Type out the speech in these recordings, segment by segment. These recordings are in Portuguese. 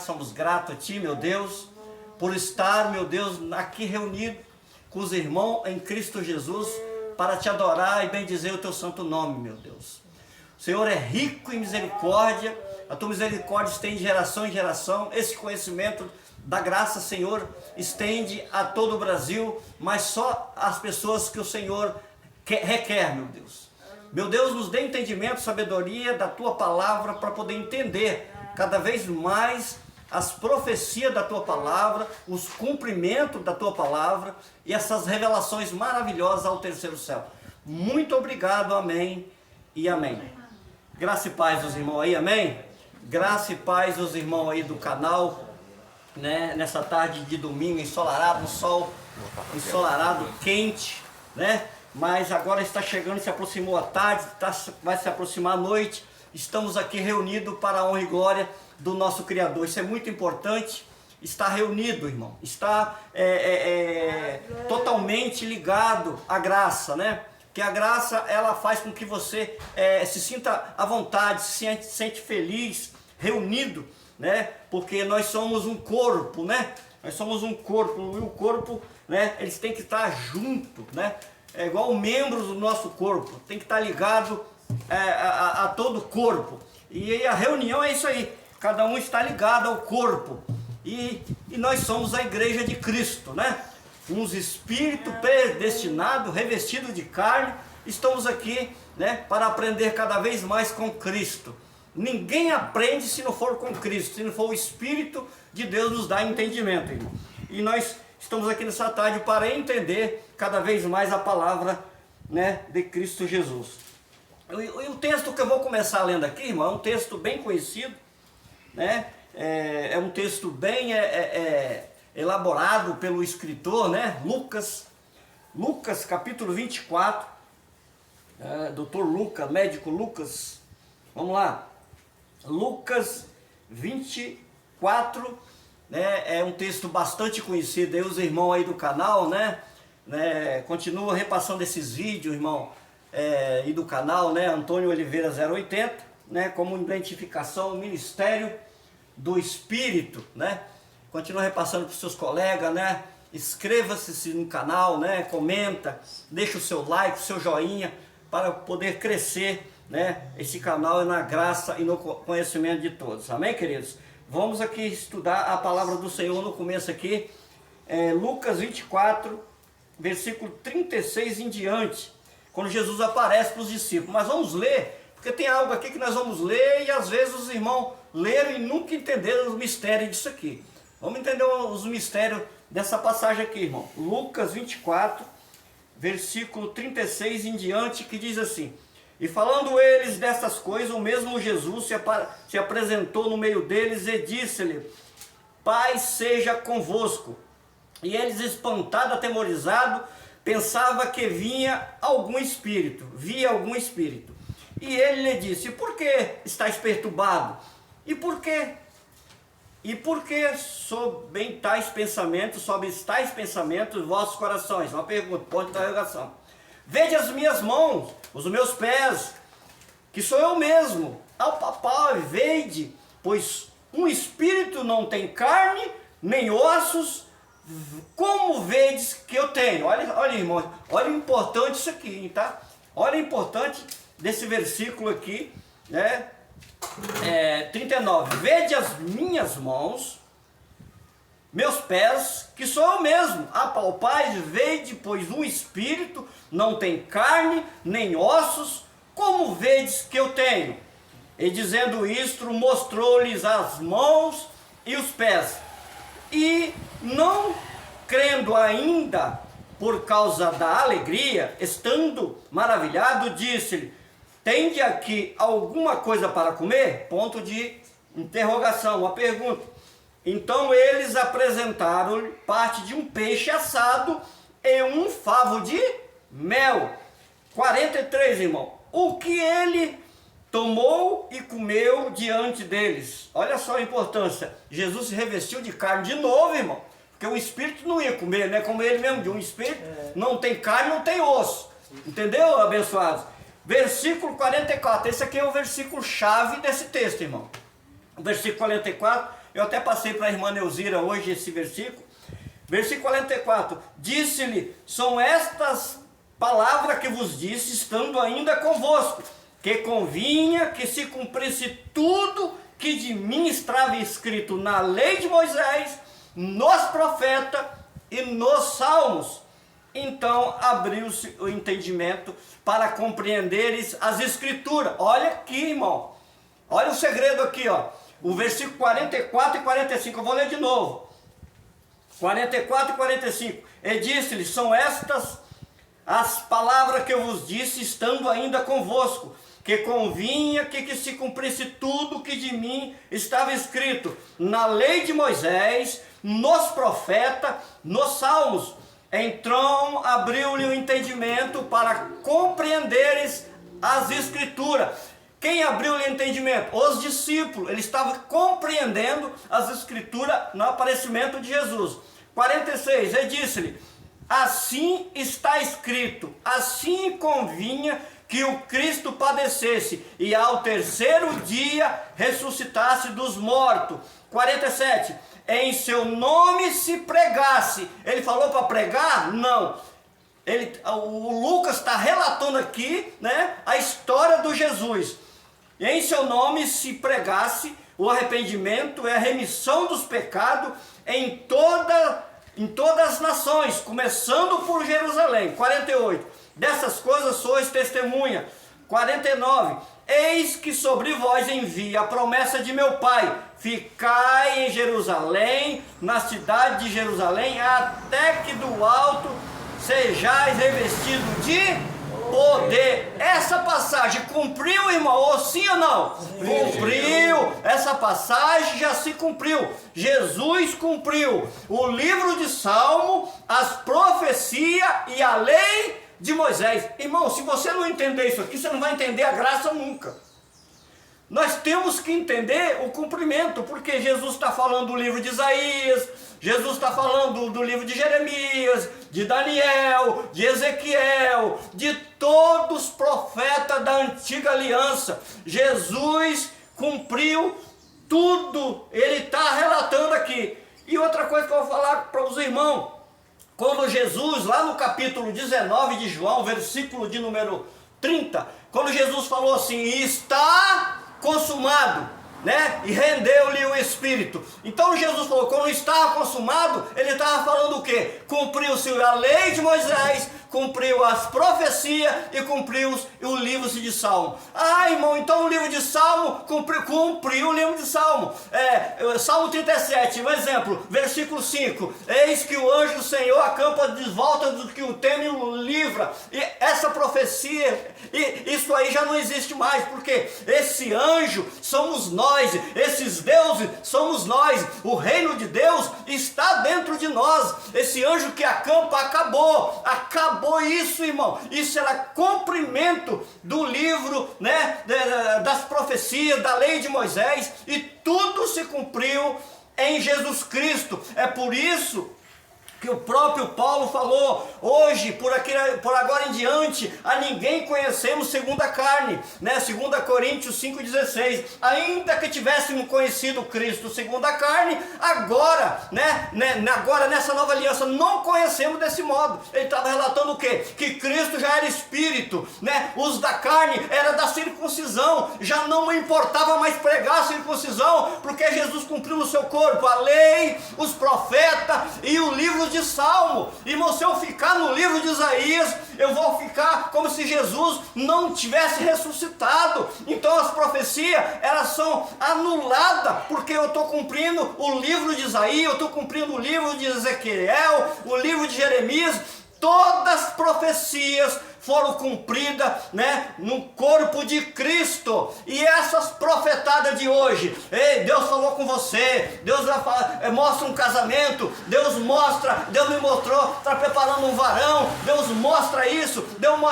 Pai, somos gratos a Ti, meu Deus, por estar, meu Deus, aqui reunido com os irmãos em Cristo Jesus, para Te adorar e bendizer o Teu santo nome, meu Deus. O Senhor é rico em misericórdia, a Tua misericórdia estende de geração em geração, esse conhecimento da graça, Senhor, estende a todo o Brasil, mas só as pessoas que o Senhor requer, meu Deus. Meu Deus, nos dê entendimento, sabedoria da Tua palavra para poder entender cada vez mais as profecias da Tua palavra, os cumprimentos da Tua palavra e essas revelações maravilhosas ao terceiro céu. Muito obrigado, amém e amém. Graça e paz aos irmãos aí, amém? Graça e paz aos irmãos aí do canal, né? Nessa tarde de domingo ensolarado, um sol ensolarado, quente, né? Mas agora está chegando, se aproximou a tarde, vai se aproximar a noite. Estamos aqui reunidos para a honra e glória do nosso Criador. Isso é muito importante, estar reunido, irmão. Estar totalmente ligado à graça, né? Que a graça, ela faz com que você se sinta à vontade, se sente feliz, reunido, né? Porque nós somos um corpo, né? Nós somos um corpo, e o corpo, né? Eles têm que estar junto, né? É igual membros do nosso corpo, tem que estar ligado a todo o corpo. E aí a reunião é isso aí, cada um está ligado ao corpo. E nós somos a igreja de Cristo, né? Uns espíritos predestinados, revestidos de carne, estamos aqui, né, para aprender cada vez mais com Cristo. Ninguém aprende se não for com Cristo, se não for o Espírito de Deus nos dá entendimento, irmão. E nós estamos aqui nessa tarde para entender cada vez mais a palavra, né, de Cristo Jesus. E o texto que eu vou começar lendo aqui, irmão, é um texto bem conhecido, né? É um texto bem elaborado pelo escritor, né? Lucas capítulo 24, Dr. Lucas, médico Lucas, vamos lá, Lucas 24, né? É um texto bastante conhecido, aí os irmãos aí do canal, né? Continua repassando esses vídeos, irmão, e do canal, né? Antônio Oliveira 080, né? Como identificação, o Ministério do Espírito, né? Continua repassando para os seus colegas, né? Inscreva-se no canal, né? Comenta, deixa o seu like, o seu joinha, para poder crescer, né? Esse canal é na graça e no conhecimento de todos. Amém, queridos? Vamos aqui estudar a palavra do Senhor no começo aqui. Lucas 24, versículo 36 em diante, quando Jesus aparece para os discípulos. Mas vamos ler, porque tem algo aqui que nós vamos ler e às vezes os irmãos leram e nunca entenderam os mistérios disso aqui. Vamos entender os mistérios dessa passagem aqui, irmão. Lucas 24, versículo 36 em diante, que diz assim: E falando eles dessas coisas, o mesmo Jesus se apresentou no meio deles e disse-lhe: Paz seja convosco. E eles, espantados, atemorizados, pensavam que via algum espírito. E ele lhe disse: Por que estáis perturbados? E por que sobre tais pensamentos vossos corações? Uma pergunta, ponto de interrogação. Vede as minhas mãos, os meus pés, que sou eu mesmo. Ao papai, vede, pois um espírito não tem carne, nem ossos, como vedes que eu tenho? Olha, irmão, olha o importante isso aqui, tá? Olha o importante desse versículo aqui, né? 39, vede as minhas mãos, meus pés, que sou eu mesmo. Apalpais, vede, pois um espírito não tem carne, nem ossos, como vedes que eu tenho? E dizendo isto, mostrou-lhes as mãos e os pés. E não crendo ainda, por causa da alegria, estando maravilhado, disse-lhe: Tende aqui alguma coisa para comer? Ponto de interrogação, uma pergunta. Então eles apresentaram parte de um peixe assado e um favo de mel. 43, irmão. O que ele tomou e comeu diante deles. Olha só a importância. Jesus se revestiu de carne de novo, irmão. Porque o espírito não ia comer, né? Como ele mesmo diz, um espírito não tem carne, não tem osso. Entendeu, abençoados? Versículo 44, esse aqui é o versículo chave desse texto, irmão. O versículo 44 Eu até passei para a irmã Neuzira hoje esse versículo. Versículo 44. Disse-lhe, são estas palavras que vos disse, estando ainda convosco, que convinha que se cumprisse tudo que de mim estava escrito na lei de Moisés, nos profetas e nos salmos. Então abriu-se o entendimento para compreenderes as escrituras. Olha aqui, irmão. Olha o segredo aqui, ó. O versículo 44 e 45. Eu vou ler de novo. 44 e 45. E disse-lhe, são estas as palavras que eu vos disse, estando ainda convosco, que convinha que se cumprisse tudo que de mim estava escrito na lei de Moisés, nos profetas, nos salmos. Então abriu-lhe o entendimento para compreenderes as escrituras. Quem abriu-lhe o entendimento? Os discípulos. Ele estava compreendendo as escrituras no aparecimento de Jesus. 46, ele disse-lhe, assim está escrito, assim convinha que o Cristo padecesse e ao terceiro dia ressuscitasse dos mortos. 47, em seu nome se pregasse. Ele falou para pregar? Não. O Lucas está relatando aqui, né, a história do Jesus. Em seu nome se pregasse o arrependimento e a remissão dos pecados em todas as nações, começando por Jerusalém. 48, dessas coisas sois testemunha. 49, eis que sobre vós envia a promessa de meu Pai, ficai em Jerusalém, na cidade de Jerusalém, até que do alto sejais revestido de poder. Essa passagem cumpriu, irmão? Ou sim ou não? Sim. Cumpriu. Essa passagem já se cumpriu. Jesus cumpriu o livro de Salmo, as profecias e a lei de Moisés. Irmão, se você não entender isso aqui, você não vai entender a graça nunca. Nós temos que entender o cumprimento, porque Jesus está falando do livro de Isaías, Jesus está falando do livro de Jeremias, de Daniel, de Ezequiel, de todos os profetas da antiga aliança. Jesus cumpriu tudo, ele está relatando aqui. E outra coisa que eu vou falar para os irmãos, quando Jesus, lá no capítulo 19 de João, versículo de número 30, quando Jesus falou assim, está consumado, né? E rendeu-lhe o Espírito. Então Jesus falou, quando estava consumado, ele estava falando o quê? Cumpriu-se a lei de Moisés, cumpriu as profecias e cumpriu o livro de Salmo. Ah, irmão, então o livro de Salmo cumpriu o livro de Salmo. Salmo 37, um exemplo, versículo 5. Eis que o anjo do Senhor acampa de volta do que o teme e o livra. E essa profecia, isso aí já não existe mais, porque esse anjo somos nós, esses deuses somos nós. O reino de Deus está dentro de nós. Esse anjo que acampa acabou isso, irmão. Isso era cumprimento do livro, né, das profecias, da lei de Moisés, e tudo se cumpriu em Jesus Cristo. É por isso que o próprio Paulo falou, hoje, por agora em diante, a ninguém conhecemos segundo a carne, né? 2 Coríntios 5,16, ainda que tivéssemos conhecido Cristo segundo a carne, agora, agora nessa nova aliança, não conhecemos desse modo. Ele estava relatando o quê? Que Cristo já era Espírito, né? Os da carne era da circuncisão, já não importava mais pregar a circuncisão, porque Jesus cumpriu no seu corpo a lei, os profetas e o livro de Salmo. Irmão, se eu ficar no livro de Isaías, eu vou ficar como se Jesus não tivesse ressuscitado. Então as profecias, elas são anuladas, porque eu estou cumprindo o livro de Isaías, eu estou cumprindo o livro de Ezequiel, o livro de Jeremias. Todas as profecias foram cumpridas, né, no corpo de Cristo. E essas profetadas de hoje, ei, Deus falou com você, Deus mostra um casamento, Deus me mostrou, está preparando um varão, Deus mostra isso,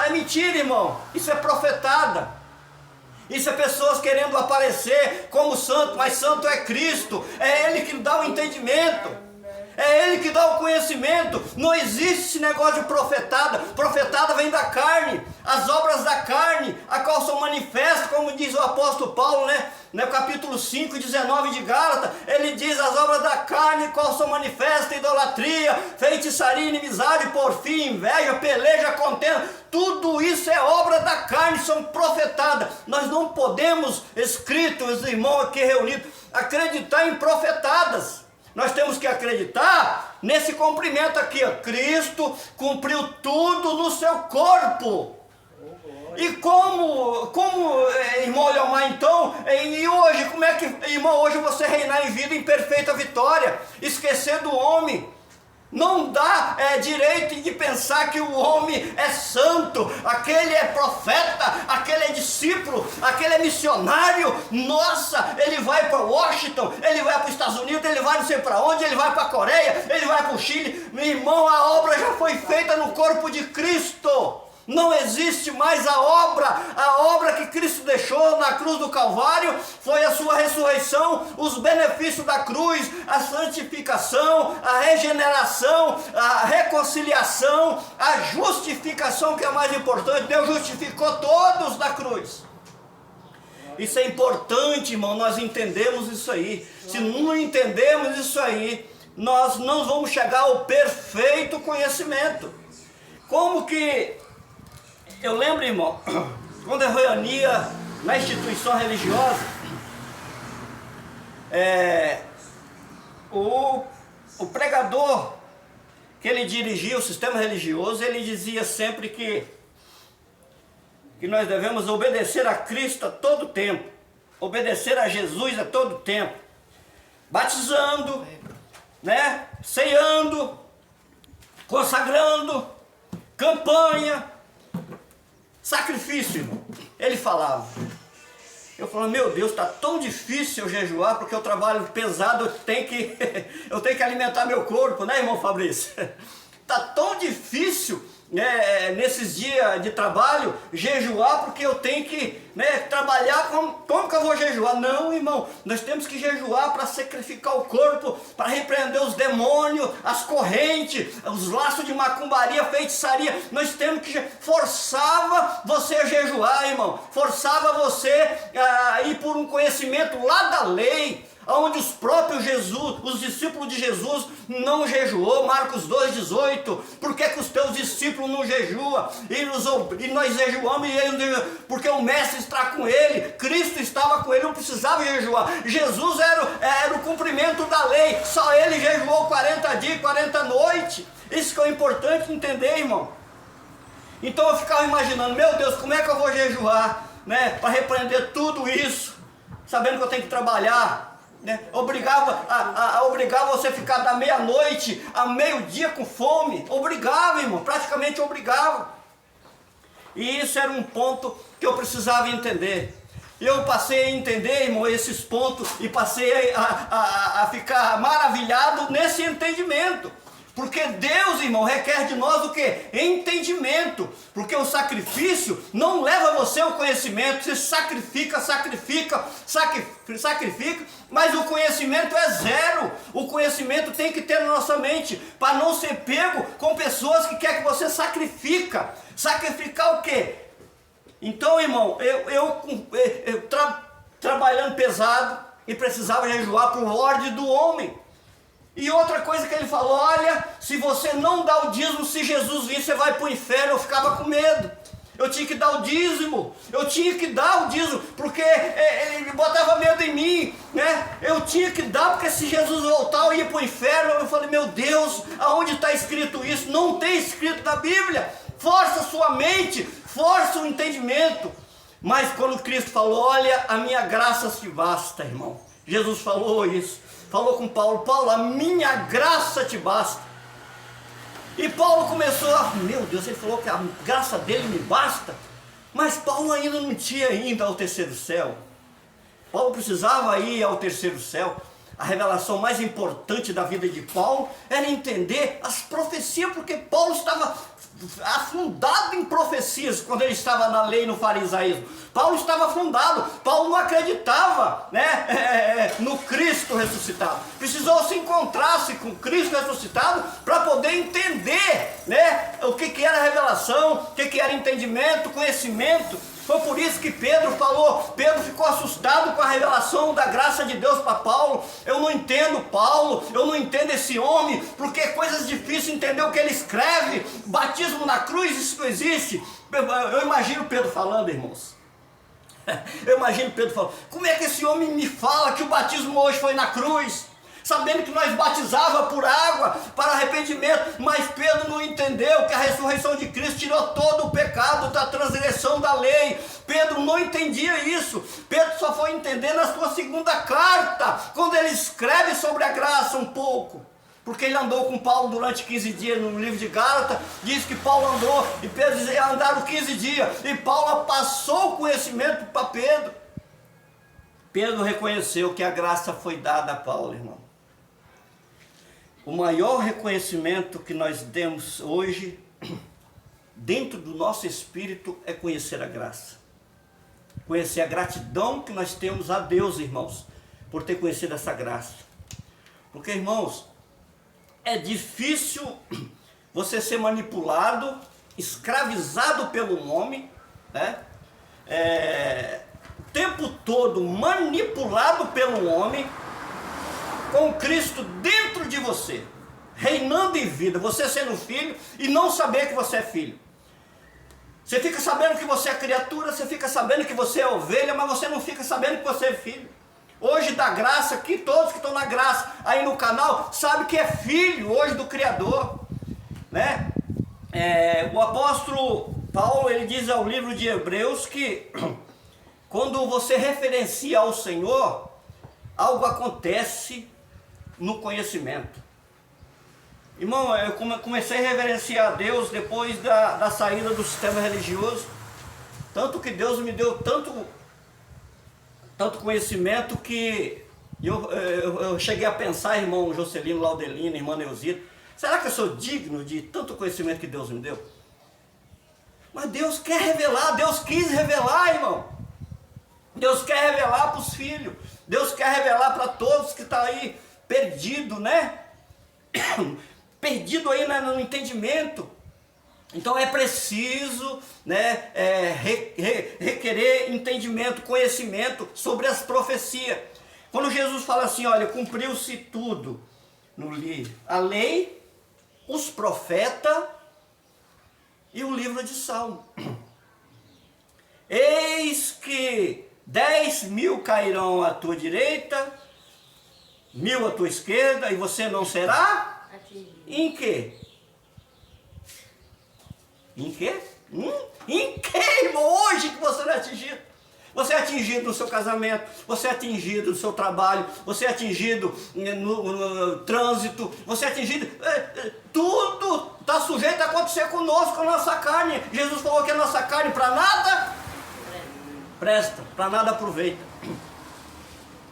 é mentira, irmão, isso é profetada. Isso é pessoas querendo aparecer como santo, mas santo é Cristo, é Ele que dá o entendimento. É Ele que dá o conhecimento. Não existe esse negócio de profetada. Profetada vem da carne, as obras da carne, a qual são manifestas, como diz o apóstolo Paulo, né? No capítulo 5, 19 de Gálatas, ele diz: as obras da carne, qual são manifestas: idolatria, feitiçaria, inimizade, porfia, inveja, peleja, contenda. Tudo isso é obra da carne, são profetadas. Nós não podemos, escritos, irmãos aqui reunidos, acreditar em profetadas. Nós temos que acreditar nesse cumprimento aqui, ó. Cristo cumpriu tudo no seu corpo. E como irmão Leomar, então, e hoje, como é que, irmão, hoje você reinar em vida em perfeita vitória, esquecer do homem? Não dá direito de pensar que o homem é santo, aquele é profeta, aquele é discípulo, aquele é missionário. Nossa, ele vai para Washington, ele vai para os Estados Unidos, ele vai não sei para onde, ele vai para a Coreia, ele vai para o Chile. Meu irmão, a obra já foi feita no corpo de Cristo. Não existe mais a obra que Cristo deixou na cruz do Calvário foi a sua ressurreição, os benefícios da cruz, a santificação, a regeneração, a reconciliação, a justificação, que é a mais importante. Deus justificou todos na cruz. Isso é importante, irmão, nós entendemos isso aí. Se não entendemos isso aí, nós não vamos chegar ao perfeito conhecimento. Como que... Eu lembro, irmão, quando eu reunia na instituição religiosa, o pregador que ele dirigia o sistema religioso, ele dizia sempre que nós devemos obedecer a Cristo a todo tempo, obedecer a Jesus a todo tempo, batizando, né, ceando, consagrando, campanha, sacrifício, irmão. Ele falava. Eu falava: meu Deus, está tão difícil eu jejuar, porque eu trabalho pesado, eu tenho que alimentar meu corpo, né, irmão Fabrício? Está tão difícil, nesses dias de trabalho, jejuar, porque eu tenho que, trabalhar. Como que eu vou jejuar? Não, irmão, nós temos que jejuar para sacrificar o corpo, para repreender os demônios, as correntes, os laços de macumbaria, feitiçaria. Nós temos que... Forçava você a jejuar, irmão. Forçava você a ir por um conhecimento lá da lei, onde os próprios os discípulos de Jesus não jejuou. Marcos 2,18, por que os teus discípulos não jejuam? E nós jejuamos, e eles não jejuam, porque o mestre está com ele, Cristo estava com ele, não precisava jejuar. Jesus era o cumprimento da lei, só ele jejuou 40 dias e 40 noites. Isso que é importante entender, irmão. Então eu ficava imaginando: meu Deus, como é que eu vou jejuar, para repreender tudo isso, sabendo que eu tenho que trabalhar? Obrigava você a ficar da meia-noite a meio-dia com fome. Obrigava, irmão, praticamente obrigava. E isso era um ponto que eu precisava entender. Eu passei a entender, irmão, esses pontos, e passei a ficar maravilhado nesse entendimento. Porque Deus, irmão, requer de nós o quê? Entendimento. Porque o sacrifício não leva você ao conhecimento. Você sacrifica, mas o conhecimento é zero. O conhecimento tem que ter na nossa mente, para não ser pego com pessoas que querem que você sacrifica. Sacrificar o quê? Então, irmão, eu trabalhando pesado e precisava jejuar por ordem do homem. E outra coisa que ele falou: olha, se você não dá o dízimo, se Jesus vir, você vai para o inferno. Eu ficava com medo. Eu tinha que dar o dízimo. Porque ele botava medo em mim, Eu tinha que dar, porque se Jesus voltar, eu ia para o inferno. Eu falei: meu Deus, aonde está escrito isso? Não tem escrito na Bíblia. Força a sua mente, força o entendimento. Mas quando Cristo falou: olha, a minha graça te basta, irmão. Jesus falou isso. Falou com Paulo: Paulo, a minha graça te basta. E Paulo começou meu Deus, ele falou que a graça dele me basta. Mas Paulo ainda não tinha ido ao terceiro céu. Paulo precisava ir ao terceiro céu. A revelação mais importante da vida de Paulo era entender as profecias, porque Paulo estava afundado em profecias quando ele estava na lei e no farisaísmo. Paulo estava afundado, Paulo não acreditava, né, no Cristo ressuscitado. Precisou se encontrar-se com Cristo ressuscitado para poder entender, né, o que era revelação, o que era entendimento, conhecimento. Foi por isso que Pedro falou, Pedro ficou assustado com a revelação da graça de Deus para Paulo. Eu não entendo Paulo, eu não entendo esse homem, porque é coisas difíceis entender o que ele escreve. Batismo na cruz, isso não existe. Eu imagino Pedro falando, irmãos. Eu imagino Pedro falando, como é que esse homem me fala que o batismo hoje foi na cruz? Sabendo que nós batizava por água para arrependimento, mas Pedro não entendeu que a ressurreição de Cristo tirou todo o pecado da transgressão da lei. Pedro não entendia isso. Pedro só foi entender na sua segunda carta, quando ele escreve sobre a graça um pouco. Porque ele andou com Paulo durante 15 dias no livro de Gálatas, diz que Paulo andou e Pedro dizia, andaram 15 dias, e Paulo passou o conhecimento para Pedro. Pedro reconheceu que a graça foi dada a Paulo, irmão. O maior reconhecimento que nós temos hoje, dentro do nosso espírito, é conhecer a graça. Conhecer a gratidão que nós temos a Deus, irmãos, por ter conhecido essa graça. Porque, irmãos, é difícil você ser manipulado, escravizado pelo homem, né? O tempo todo manipulado pelo homem, com Cristo dentro de você, reinando em vida, você sendo filho e não saber que você é filho. Você fica sabendo que você é criatura, você fica sabendo que você é ovelha, mas você não fica sabendo que você é filho. Hoje da graça aqui, todos que estão na graça aí no canal, sabem que é filho hoje do Criador, né? O apóstolo Paulo, ele diz ao livro de Hebreus que quando você referencia ao Senhor, algo acontece no conhecimento. Irmão, eu comecei a reverenciar a Deus depois da saída do sistema religioso. Tanto que Deus me deu tanto conhecimento que eu cheguei a pensar, irmão Jocelino Laudelino, irmã Neuzita, será que eu sou digno de tanto conhecimento que Deus me deu? Mas Deus quer revelar, Deus quis revelar, irmão. Deus quer revelar para os filhos, Deus quer revelar para todos que estão aí perdido, né? Perdido aí no entendimento. Então é preciso, né, requerer entendimento, conhecimento sobre as profecias. Quando Jesus fala assim, olha, cumpriu-se tudo no livro, a lei, os profetas e o livro de Salmo. Eis que 10.000 cairão à tua direita, 1.000 à tua esquerda, e você não será atingido. Em quê? Em quê? Em que, irmão? Hoje que você não é atingido. Você é atingido no seu casamento, você é atingido no seu trabalho, você é atingido no trânsito, você é atingido... tudo está sujeito a acontecer conosco, a nossa carne. Jesus falou que a nossa carne para nada presta, para nada aproveita.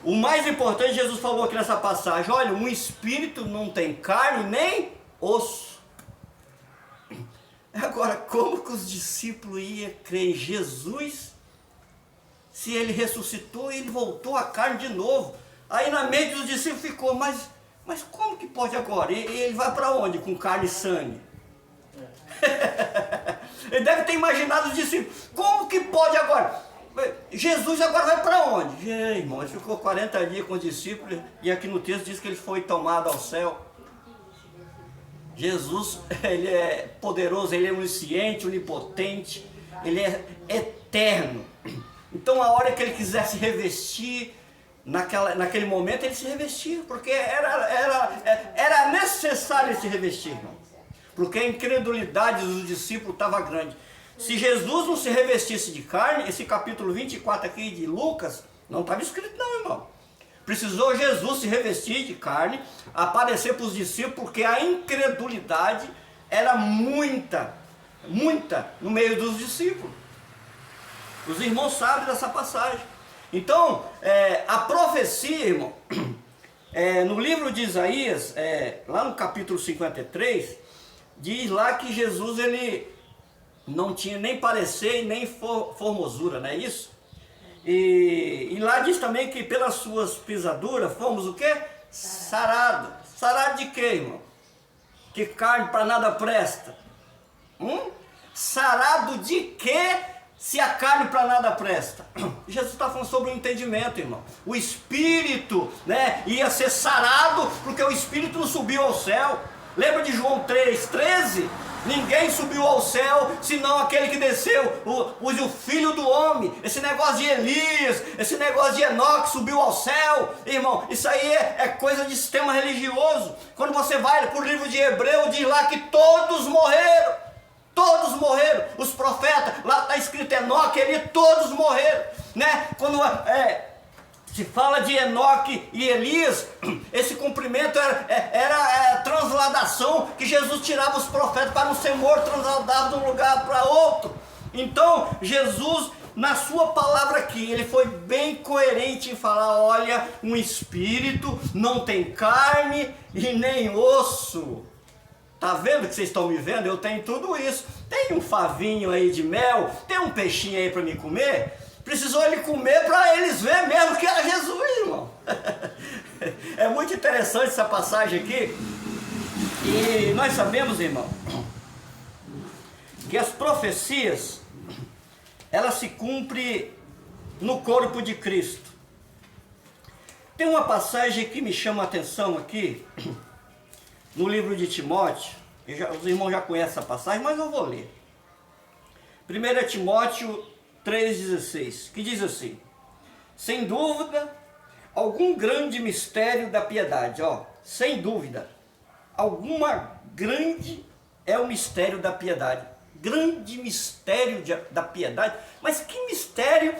O mais importante, Jesus falou aqui nessa passagem, olha, um espírito não tem carne nem osso. Agora, como que os discípulos iam crer em Jesus se ele ressuscitou e ele voltou à carne de novo? Aí na mente dos discípulos ficou, mas como que pode agora? Ele vai para onde com carne e sangue? Ele deve ter imaginado os discípulos, como que pode agora? Jesus agora vai para onde? Irmão, ele ficou 40 dias com os discípulos e aqui no texto diz que ele foi tomado ao céu. Jesus, ele é poderoso, ele é onisciente, onipotente, ele é eterno. Então a hora que ele quiser se revestir, naquele momento ele se revestia, porque era necessário ele se revestir, irmão. Porque a incredulidade dos discípulos estava grande. Se Jesus não se revestisse de carne, esse capítulo 24 aqui de Lucas, não estava escrito não, irmão. Precisou Jesus se revestir de carne, aparecer para os discípulos, porque a incredulidade era muita no meio dos discípulos. Os irmãos sabem dessa passagem. Então, a profecia, irmão, no livro de Isaías, lá no capítulo 53, diz lá que Jesus ele não tinha nem parecer e nem formosura, não é isso? E lá diz também que pelas suas pisaduras fomos o quê? Sarado. Sarado de quê, irmão? Que carne para nada presta. Sarado de quê se a carne para nada presta? Jesus está falando sobre o entendimento, irmão. O espírito, né, ia ser sarado porque o espírito não subiu ao céu. Lembra de João 3,13? Ninguém subiu ao céu, senão aquele que desceu, o Filho do Homem. Esse negócio de Elias, esse negócio de Enoque subiu ao céu. Irmão, isso aí é coisa de sistema religioso. Quando você vai para o livro de Hebreu, diz lá que todos morreram. Todos morreram. Os profetas, lá está escrito Enoque, Elias, todos morreram. Né? Quando se fala de Enoque e Elias, esse cumprimento era a transladação que Jesus tirava os profetas para não ser morto, transladado de um lugar para outro. Então, Jesus, na sua palavra aqui, ele foi bem coerente em falar, olha, um espírito não tem carne e nem osso. Tá vendo que vocês estão me vendo? Eu tenho tudo isso. Tem um favinho aí de mel, tem um peixinho aí para me comer. Precisou ele comer para eles verem mesmo que era Jesus, irmão. É muito interessante essa passagem aqui. E nós sabemos, irmão, que as profecias, elas se cumprem no corpo de Cristo. Tem uma passagem que me chama a atenção aqui, no livro de Timóteo. Os irmãos já conhecem essa passagem, mas eu vou ler. 1 Timóteo 3,16, que diz assim: sem dúvida, algum grande mistério da piedade, sem dúvida, grande é o mistério da piedade, grande mistério da piedade, mas que mistério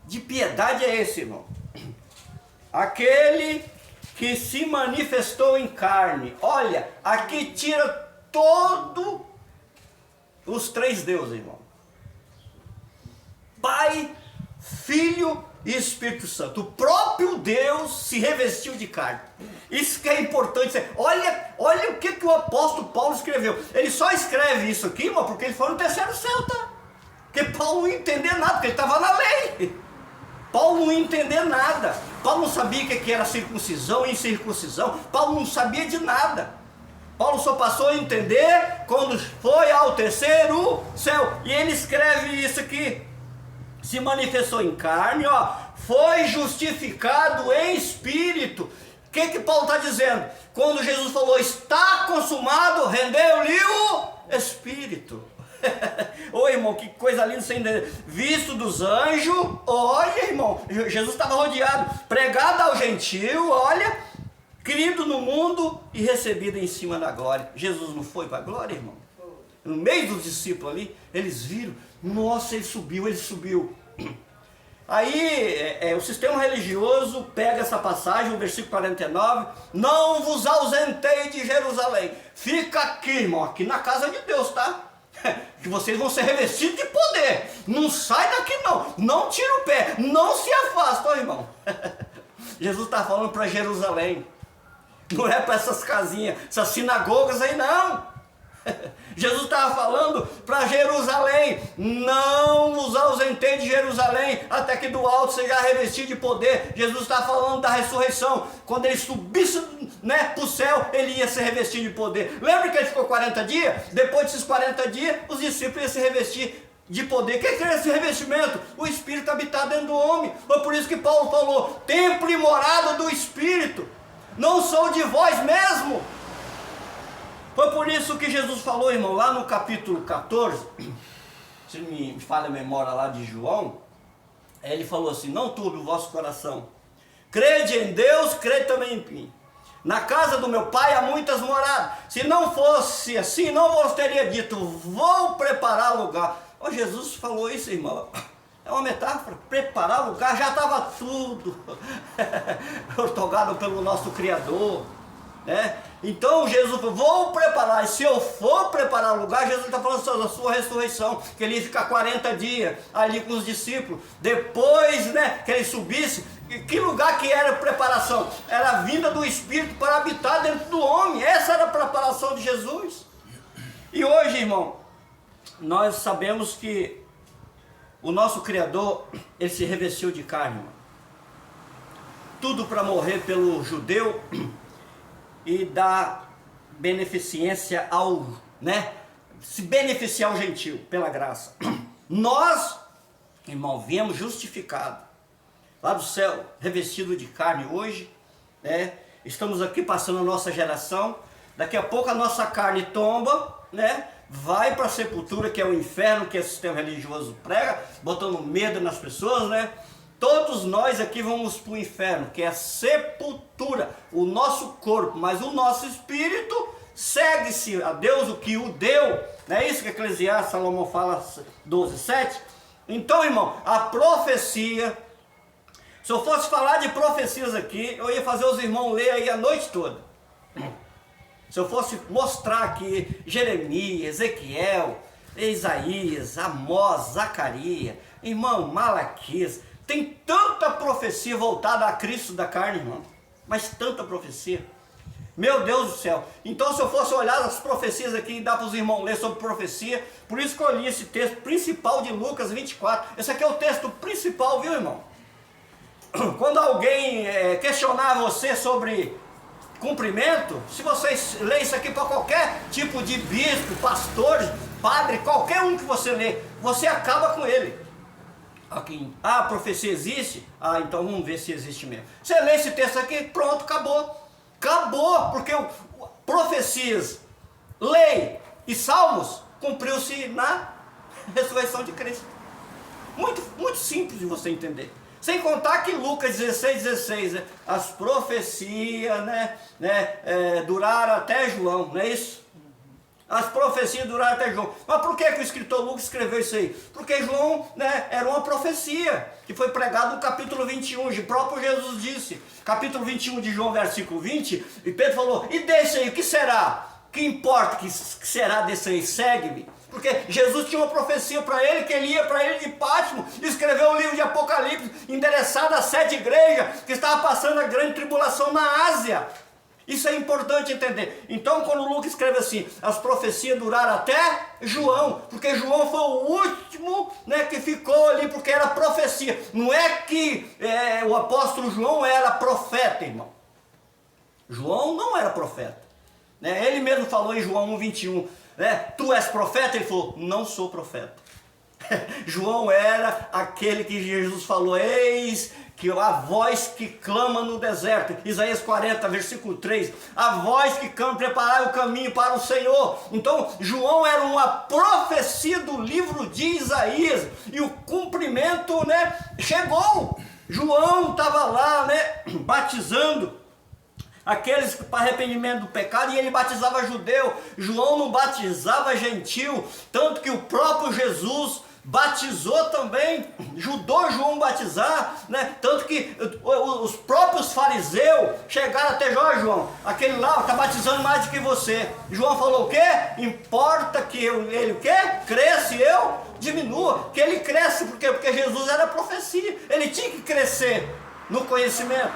de piedade é esse, irmão? Aquele que se manifestou em carne. Olha, aqui tira todos os três deuses, irmão. Pai, Filho e Espírito Santo. O próprio Deus se revestiu de carne. Isso que é importante. Olha o que o apóstolo Paulo escreveu. Ele só escreve isso aqui, irmão, porque ele foi no terceiro céu, tá? Porque Paulo não ia entender nada, porque ele estava na lei. Paulo não ia entender nada. Paulo não sabia o que era circuncisão e incircuncisão. Paulo não sabia de nada. Paulo só passou a entender quando foi ao terceiro céu. E ele escreve isso aqui. Se manifestou em carne, foi justificado em espírito. O que Paulo está dizendo? Quando Jesus falou, está consumado, rendeu-lhe o espírito. Ô irmão, que coisa linda você entender. Visto dos anjos, olha irmão, Jesus estava rodeado, pregado ao gentio, olha, crido no mundo e recebido em cima da glória. Jesus não foi para a glória, irmão? No meio dos discípulos ali, eles viram, nossa, ele subiu. Aí o sistema religioso pega essa passagem, o versículo 49, não vos ausentei de Jerusalém, fica aqui, irmão, aqui na casa de Deus, tá? Que vocês vão ser revestidos de poder, não sai daqui não tira o pé, não se afasta, irmão. Jesus está falando para Jerusalém, não é para essas casinhas, essas sinagogas aí não. Jesus estava falando para Jerusalém, não vos ausentei de Jerusalém, até que do alto seja revestido de poder. Jesus está falando da ressurreição, quando ele subisse para o céu, ele ia ser revestido de poder. Lembra que ele ficou 40 dias? Depois desses 40 dias, os discípulos iam se revestir de poder. O que é esse revestimento? O Espírito habitar dentro do homem. Foi por isso que Paulo falou, templo e morada do Espírito, não sou de vós mesmo. Foi por isso que Jesus falou, irmão, lá no capítulo 14, se me falha a memória lá de João, ele falou assim, não turbe o vosso coração, crede em Deus, crede também em mim. Na casa do meu pai há muitas moradas. Se não fosse assim, não vos teria dito, vou preparar lugar. Jesus falou isso, irmão. É uma metáfora, preparar lugar, já estava tudo otorgado pelo nosso Criador, né? Então Jesus falou, vou preparar, e se eu for preparar o lugar, Jesus está falando da sua ressurreição, que ele ia ficar 40 dias ali com os discípulos, depois, né, que ele subisse. Que lugar que era preparação? Era a vinda do Espírito para habitar dentro do homem, essa era a preparação de Jesus. E hoje, irmão, nós sabemos que o nosso Criador, ele se revestiu de carne, irmão. Tudo para morrer pelo judeu e dar beneficência ao, se beneficiar ao gentio, pela graça. Nós, irmão, viemos justificados lá do céu, revestido de carne hoje, estamos aqui passando a nossa geração, daqui a pouco a nossa carne tomba, vai para a sepultura, que é o inferno, que o sistema religioso prega, botando medo nas pessoas, Todos nós aqui vamos para o inferno, que é a sepultura, o nosso corpo, mas o nosso espírito segue-se a Deus, o que o deu, não é isso que Eclesiastes, Salomão fala 12:7? Então, irmão, a profecia, se eu fosse falar de profecias aqui, eu ia fazer os irmãos ler aí a noite toda. Se eu fosse mostrar aqui Jeremias, Ezequiel, Isaías, Amós, Zacarias, irmão, Malaquias, tem tanta profecia voltada a Cristo da carne, irmão, mas tanta profecia, meu Deus do céu. Então, se eu fosse olhar as profecias aqui e dar para os irmãos ler sobre profecia, por isso que eu li esse texto principal de Lucas 24, esse aqui é o texto principal, viu, irmão? Quando alguém questionar você sobre cumprimento, se vocês lerem isso aqui para qualquer tipo de bispo, pastor, padre, qualquer um que você lê, você acaba com ele. Aqui, a profecia existe? Então vamos ver se existe mesmo. Você lê esse texto aqui, pronto, acabou. Acabou, porque profecias, lei e salmos cumpriu-se na ressurreição de Cristo. Muito, muito simples de você entender. Sem contar que Lucas 16:16, as profecias duraram até João, não é isso? As profecias duraram até João. Mas por que o escritor Lucas escreveu isso aí? Porque João era uma profecia que foi pregada no capítulo 21, o próprio Jesus disse, capítulo 21 de João, versículo 20, e Pedro falou, e desse aí, o que será? Que importa que será desse aí? Segue-me. Porque Jesus tinha uma profecia para ele, que ele ia para ele de Pátimo, escreveu um livro de Apocalipse, endereçado a 7 igrejas, que estava passando a grande tribulação na Ásia. Isso é importante entender. Então, quando Lucas escreve assim, as profecias duraram até João, porque João foi o último que ficou ali, porque era profecia. Não é que o apóstolo João era profeta, irmão. João não era profeta. Ele mesmo falou em João 1:21, tu és profeta? Ele falou, não sou profeta. João era aquele que Jesus falou, eis que a voz que clama no deserto, Isaías 40, versículo 3, a voz que clama, preparai o caminho para o Senhor. Então, João era uma profecia do livro de Isaías, e o cumprimento, chegou. João estava lá, batizando aqueles para arrependimento do pecado, e ele batizava judeu. João não batizava gentil, tanto que o próprio Jesus batizou também, ajudou João a batizar, tanto que os próprios fariseus chegaram até João, aquele lá está batizando mais do que você. João falou o quê? Importa que ele o quê? Cresça e eu diminua. Que ele cresce, porque Jesus era profecia, ele tinha que crescer no conhecimento.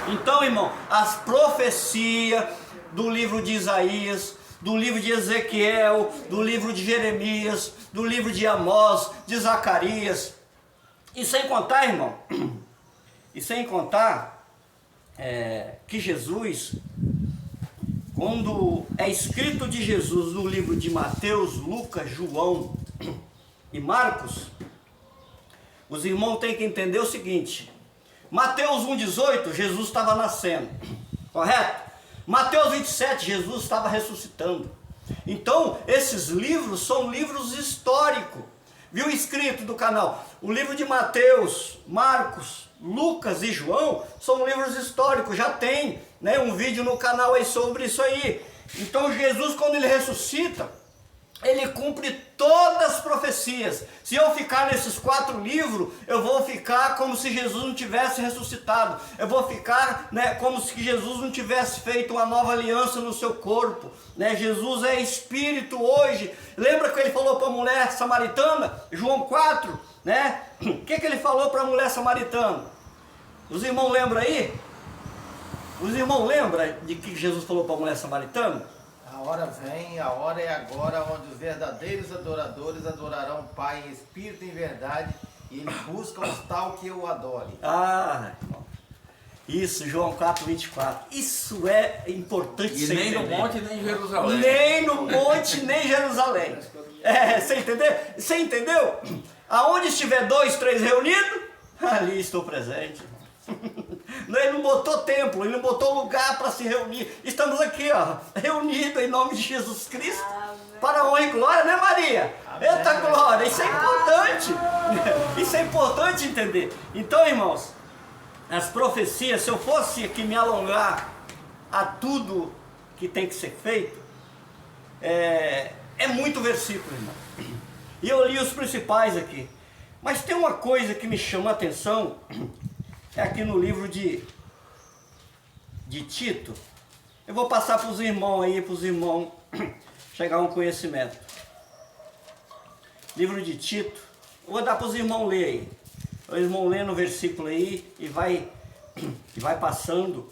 Então, irmão, as profecias do livro de Isaías, do livro de Ezequiel, do livro de Jeremias, do livro de Amós, de Zacarias, e sem contar, irmão, que Jesus, quando é escrito de Jesus no livro de Mateus, Lucas, João e Marcos, os irmãos têm que entender o seguinte: Mateus 1,18, Jesus estava nascendo, correto? Mateus 27, Jesus estava ressuscitando. Então, esses livros são livros históricos. Viu escrito do canal? O livro de Mateus, Marcos, Lucas e João são livros históricos. Já tem um vídeo no canal aí sobre isso aí. Então, Jesus, quando ele ressuscita, ele cumpre todas as profecias. Se eu ficar nesses 4 livros, eu vou ficar como se Jesus não tivesse ressuscitado. Eu vou ficar como se Jesus não tivesse feito uma nova aliança no seu corpo. Jesus é Espírito hoje. Lembra que ele falou para a mulher samaritana? João 4, O que ele falou para a mulher samaritana? Os irmãos lembram aí? Os irmãos lembram de que Jesus falou para a mulher samaritana? A hora vem, a hora é agora, onde os verdadeiros adoradores adorarão o Pai em espírito e em verdade, e Ele busca os tal que o adore. Ah, irmão. Isso, João 4:24. Isso é importante. E nem no monte, nem em Jerusalém. Nem no monte, nem em Jerusalém. Você entendeu? Você entendeu? Aonde estiver 2, 3 reunidos, ali estou presente. Ele não botou templo, ele não botou lugar para se reunir. Estamos aqui, ó, reunidos em nome de Jesus Cristo. Amém. Para a honra e glória, né, Maria? Amém. Eita glória, isso é importante. Isso é importante entender. Então, irmãos, as profecias, se eu fosse aqui me alongar a tudo que tem que ser feito, é muito versículo, irmão. E eu li os principais aqui. Mas tem uma coisa que me chama a atenção, é aqui no livro de Tito. Eu vou passar para os irmãos aí, para os irmãos chegar a um conhecimento. Livro de Tito. Eu vou dar para os irmãos ler aí. Os irmãos lendo o versículo aí e vai passando.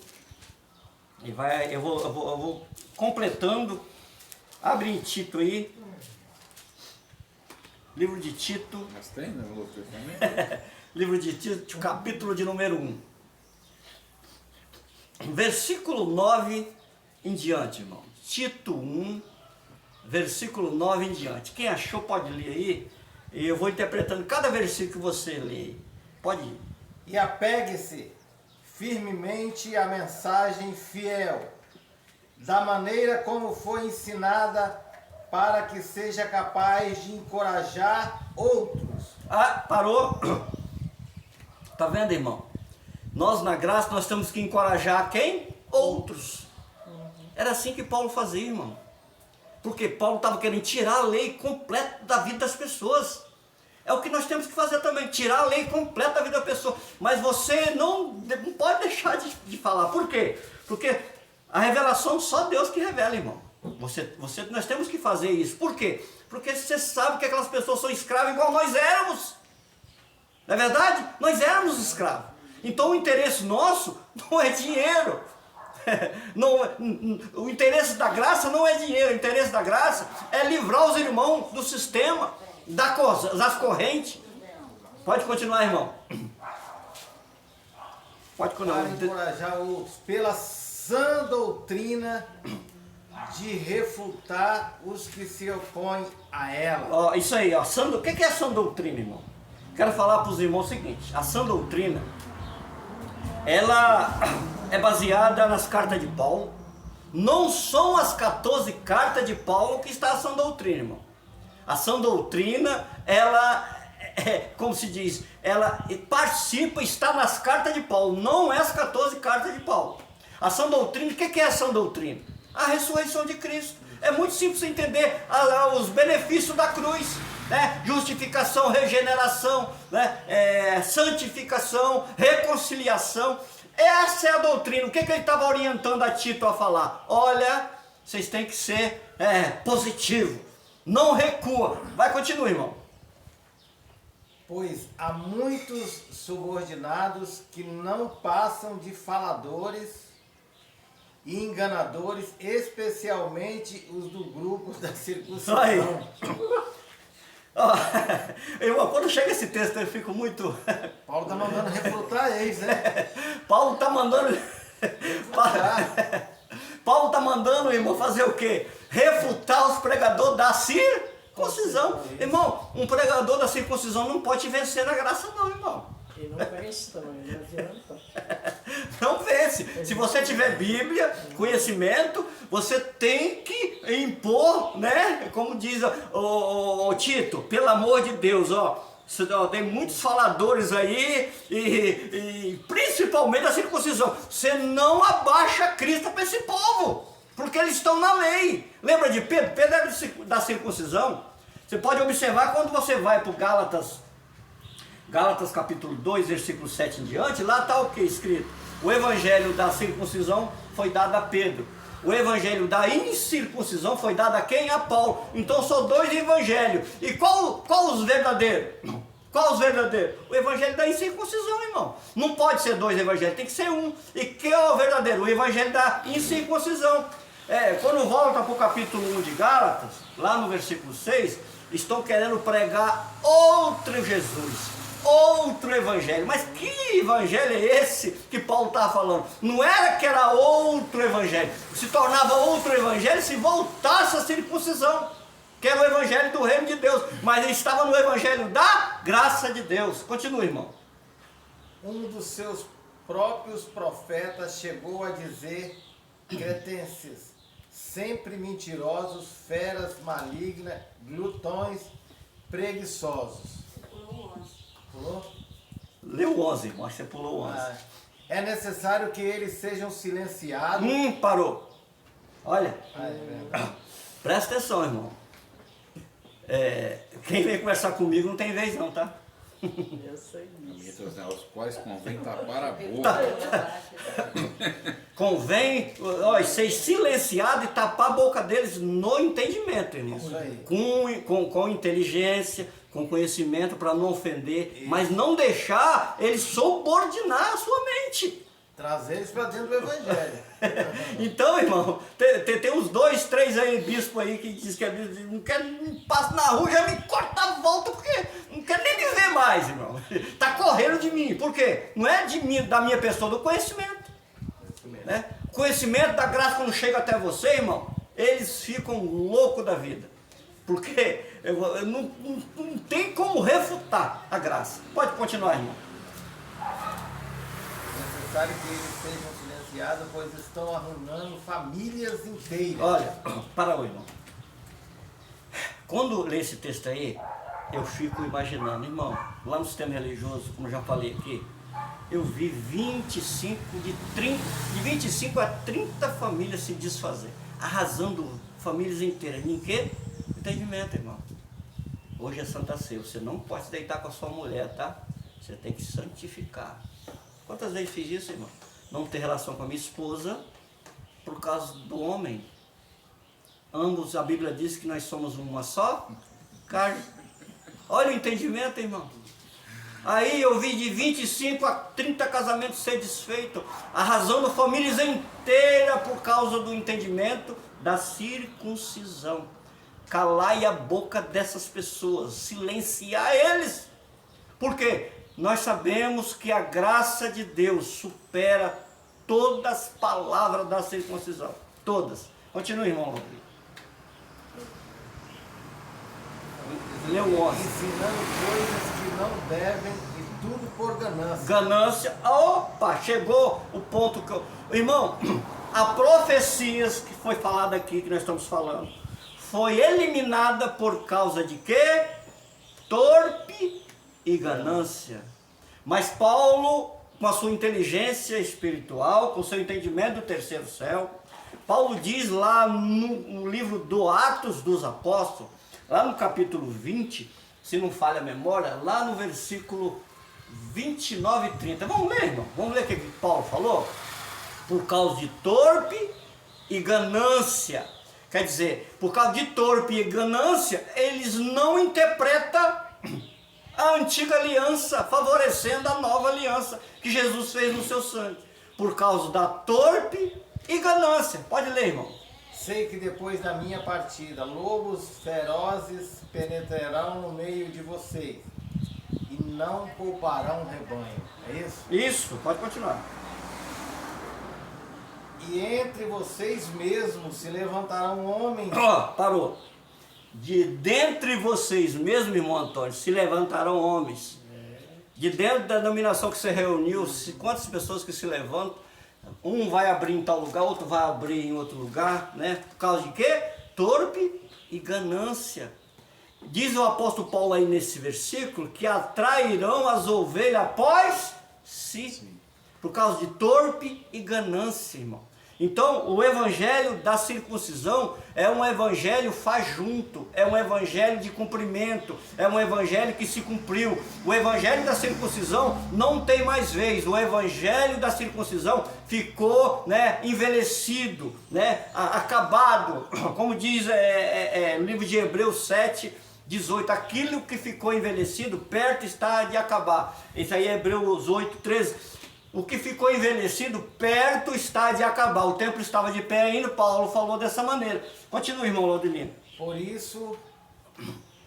Eu vou completando. Abre em Tito aí. Livro de Tito. Mas tem, né? Novo Testamento? Livro de Tito, capítulo de número 1. Versículo 9 em diante, irmão. Tito 1, versículo 9 em diante. Quem achou pode ler aí. E eu vou interpretando cada versículo que você lê. Pode ir. E apegue-se firmemente à mensagem fiel, da maneira como foi ensinada, para que seja capaz de encorajar outros. Ah, parou? Tá vendo, irmão? Nós na graça, nós temos que encorajar quem? Outros. Era assim que Paulo fazia, irmão. Porque Paulo estava querendo tirar a lei completa da vida das pessoas. É o que nós temos que fazer também, tirar a lei completa da vida da pessoa. Mas você não pode deixar de falar. Por quê? Porque a revelação só Deus que revela, irmão. Nós temos que fazer isso. Por quê? Porque você sabe que aquelas pessoas são escravas igual nós éramos. Não é verdade? Nós éramos escravos. Então o interesse nosso não é dinheiro. O interesse da graça não é dinheiro. O interesse da graça é livrar os irmãos do sistema, das correntes. Pode continuar, irmão. Pode continuar. Para encorajar outros pela sã doutrina, de refutar os que se opõem a ela. Ó, isso aí, ó. O que é a sã doutrina, irmão? Quero falar para os irmãos o seguinte: a sã doutrina, ela é baseada nas cartas de Paulo. Não são as 14 cartas de Paulo que está a sã doutrina, irmão. A sã doutrina, ela como se diz, ela participa, está nas cartas de Paulo, não é as 14 cartas de Paulo. A sã doutrina, o que é a sã doutrina? A ressurreição de Cristo. É muito simples entender os benefícios da cruz, né? Justificação, regeneração, né? Santificação, reconciliação. Essa é a doutrina. O que ele estava orientando a Tito a falar? Olha, vocês têm que ser positivo, não recua. Vai, continua, irmão. Pois há muitos subordinados que não passam de faladores e enganadores, especialmente os do grupo da circuncisão. Aí. Irmão, quando chega esse texto eu fico muito... Paulo está mandando refutar eles, né? Paulo está mandando... Paulo está mandando, irmão, fazer o quê? Refutar os pregadores da circuncisão. Irmão, um pregador da circuncisão não pode te vencer na graça não, irmão. E não vence também, não adianta. Não vence. Se você tiver Bíblia, conhecimento, você tem que impor, né? Como diz o Tito, pelo amor de Deus, tem muitos faladores aí, e principalmente a circuncisão. Você não abaixa Cristo para esse povo, porque eles estão na lei. Lembra de Pedro? Pedro era da circuncisão. Você pode observar quando você vai para o Gálatas capítulo 2, versículo 7 em diante, lá está o que escrito? O evangelho da circuncisão foi dado a Pedro. O evangelho da incircuncisão foi dado a quem? A Paulo. Então são dois evangelhos. E qual os verdadeiros? Qual os verdadeiros? O evangelho da incircuncisão, irmão. Não pode ser dois evangelhos, tem que ser um. E quem é o verdadeiro? O evangelho da incircuncisão. Quando volta para o capítulo 1 de Gálatas, lá no versículo 6, estão querendo pregar outro Jesus, outro evangelho. Mas que evangelho é esse que Paulo está falando? Não era que era outro evangelho, se tornava outro evangelho se voltasse a circuncisão, que era o evangelho do reino de Deus, mas ele estava no evangelho da graça de Deus. Continua, irmão. Um dos seus próprios profetas chegou a dizer: cretenses, sempre mentirosos, feras malignas, glutões, preguiçosos. Pulou? Leu 11, irmão, acho que você pulou 11. É necessário que eles sejam silenciados. Parou. Olha, verdade. presta atenção, irmão. Quem vem conversar comigo não tem vez não, tá? Eu sei disso. Os quais convém tapar a boca. Convém, ser silenciado e tapar a boca deles no entendimento, irmão. Isso aí. Com inteligência, com conhecimento para não ofender, mas não deixar eles subordinar a sua mente. Trazer eles para dentro do evangelho. Então, irmão, tem uns 2, 3 aí, bispo aí, que diz que é bispo, não quer, passa na rua, já me corta a volta, porque não quer nem me ver mais, irmão. Tá correndo de mim. Por quê? Não é de mim, da minha pessoa, do conhecimento. Né? Conhecimento da graça, quando chega até você, irmão, eles ficam loucos da vida. Porque não tem como refutar a graça. Pode continuar, irmão. É necessário que eles sejam silenciados, pois estão arruinando famílias inteiras. Olha, para o irmão. Quando eu leio esse texto aí, eu fico imaginando, irmão, lá no sistema religioso, como já falei aqui, eu vi 25 a 30 famílias se desfazer, arrasando famílias inteiras. Em quê? Entendimento, irmão. Hoje é Santa Ceia, você não pode se deitar com a sua mulher, tá? Você tem que santificar. Quantas vezes fiz isso, irmão? Não ter relação com a minha esposa por causa do homem. Ambos, a Bíblia diz que nós somos uma só carne. Olha o entendimento, irmão. Aí eu vi de 25 a 30 casamentos ser desfeitos, arrasando famílias inteiras por causa do entendimento da circuncisão. Calai a boca dessas pessoas, silenciar eles. Por quê? Nós sabemos que a graça de Deus supera todas as palavras da circuncisão. Todas. Continue, irmão Rodrigo. Leu 11. Ensinando coisas que não devem e tudo por ganância. Ganância. Opa, chegou o ponto que eu... Irmão, a profecias que foi falada aqui, que nós estamos falando, foi eliminada por causa de quê? Torpe e ganância. Mas Paulo, com a sua inteligência espiritual, com o seu entendimento do terceiro céu, Paulo diz lá no livro do Atos dos Apóstolos, lá no capítulo 20, se não falha a memória, lá no versículo 29 e 30. Vamos ler, irmão? Vamos ler o que Paulo falou? Por causa de torpe e ganância. Quer dizer, por causa de torpe e ganância, eles não interpretam a antiga aliança, favorecendo a nova aliança que Jesus fez no seu sangue. Por causa da torpe e ganância. Pode ler, irmão. Sei que depois da minha partida, lobos ferozes penetrarão no meio de vocês e não pouparão o rebanho. É isso? Isso, pode continuar. E entre vocês mesmos se levantarão homens. Parou. De dentre vocês mesmo, irmão Antônio, se levantarão homens. De dentro da denominação que você reuniu, quantas pessoas que se levantam, um vai abrir em tal lugar, outro vai abrir em outro lugar, né? Por causa de quê? Torpe e ganância. Diz o apóstolo Paulo aí nesse versículo que atrairão as ovelhas após si. Por causa de torpe e ganância, irmão. Então, o evangelho da circuncisão é um evangelho fajunto, é um evangelho de cumprimento, é um evangelho que se cumpriu. O evangelho da circuncisão não tem mais vez, o evangelho da circuncisão ficou, né, envelhecido, né, acabado. Como diz no livro de Hebreus 7, 18, aquilo que ficou envelhecido perto está de acabar. Isso aí é Hebreus 8, 13. o que ficou envelhecido perto está de acabar. O templo estava de pé ainda, Paulo falou dessa maneira. Continua, irmão Laudelino. Por isso,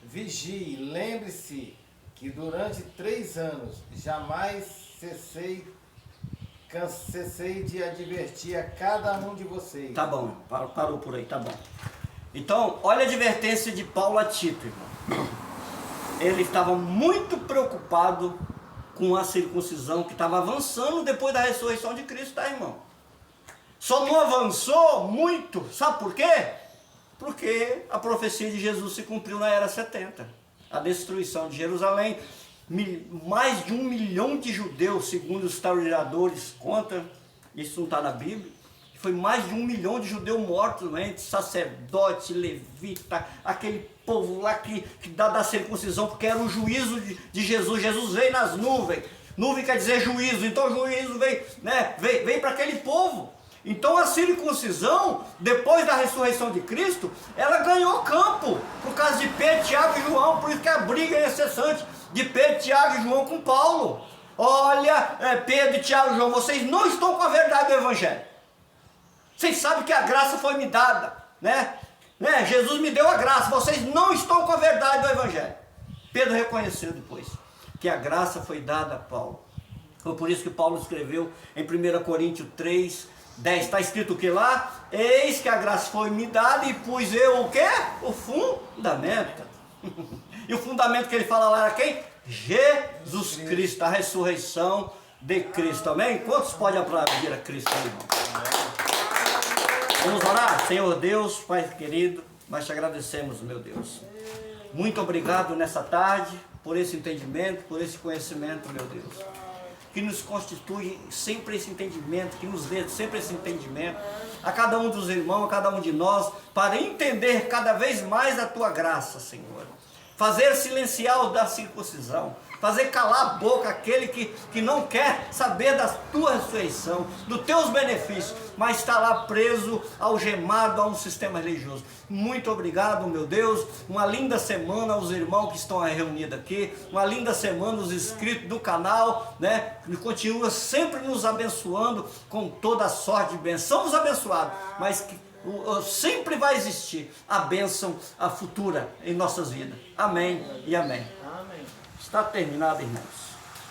vigie, lembre-se que durante 3 anos jamais cessei de advertir a cada um de vocês. Tá bom, parou por aí, tá bom. Então, olha a advertência de Paulo a Tito, irmão. Ele estava muito preocupado com a circuncisão que estava avançando depois da ressurreição de Cristo, tá, irmão? Só não avançou muito, sabe por quê? Porque a profecia de Jesus se cumpriu na era 70. A destruição de Jerusalém, mais de 1 milhão de judeus, segundo os historiadores contam, isso não está na Bíblia, foi mais de 1 milhão de judeus mortos, né? Sacerdote, levita, aquele povo lá que da circuncisão, porque era o juízo de Jesus. Jesus veio nas nuvens, nuvem quer dizer juízo, então o juízo veio, né? veio para aquele povo. Então a circuncisão, depois da ressurreição de Cristo, ela ganhou campo, por causa de Pedro, Tiago e João, por isso que a briga é incessante de Pedro, Tiago e João com Paulo. Olha, Pedro, Tiago e João, vocês não estão com a verdade do Evangelho. Vocês sabem que a graça foi me dada, né? Jesus me deu a graça, vocês não estão com a verdade do Evangelho. Pedro reconheceu depois que a graça foi dada a Paulo. Foi por isso que Paulo escreveu em 1 Coríntios 3, 10, está escrito o que lá? Eis que a graça foi me dada e pus eu o quê? O fundamento. E o fundamento que ele fala lá era quem? Jesus Cristo, a ressurreição de Cristo, amém? Quantos podem aplaudir a Cristo, irmão? Vamos orar? Senhor Deus, Pai querido, nós te agradecemos, meu Deus. Muito obrigado nessa tarde, por esse entendimento, por esse conhecimento, meu Deus. Que nos constitui sempre esse entendimento, que nos dê sempre esse entendimento, a cada um dos irmãos, a cada um de nós, para entender cada vez mais a Tua graça, Senhor. Fazer silenciar o da circuncisão, fazer calar a boca aquele que não quer saber da Tua ressurreição, dos Teus benefícios, mas está lá preso, algemado a um sistema religioso. Muito obrigado, meu Deus, uma linda semana aos irmãos que estão reunidos aqui, uma linda semana os inscritos do canal, né, que continua sempre nos abençoando com toda a sorte de bênção. Somos abençoados, mas que sempre vai existir a bênção a futura em nossas vidas. Amém e amém. Amém. Está terminado, irmãos.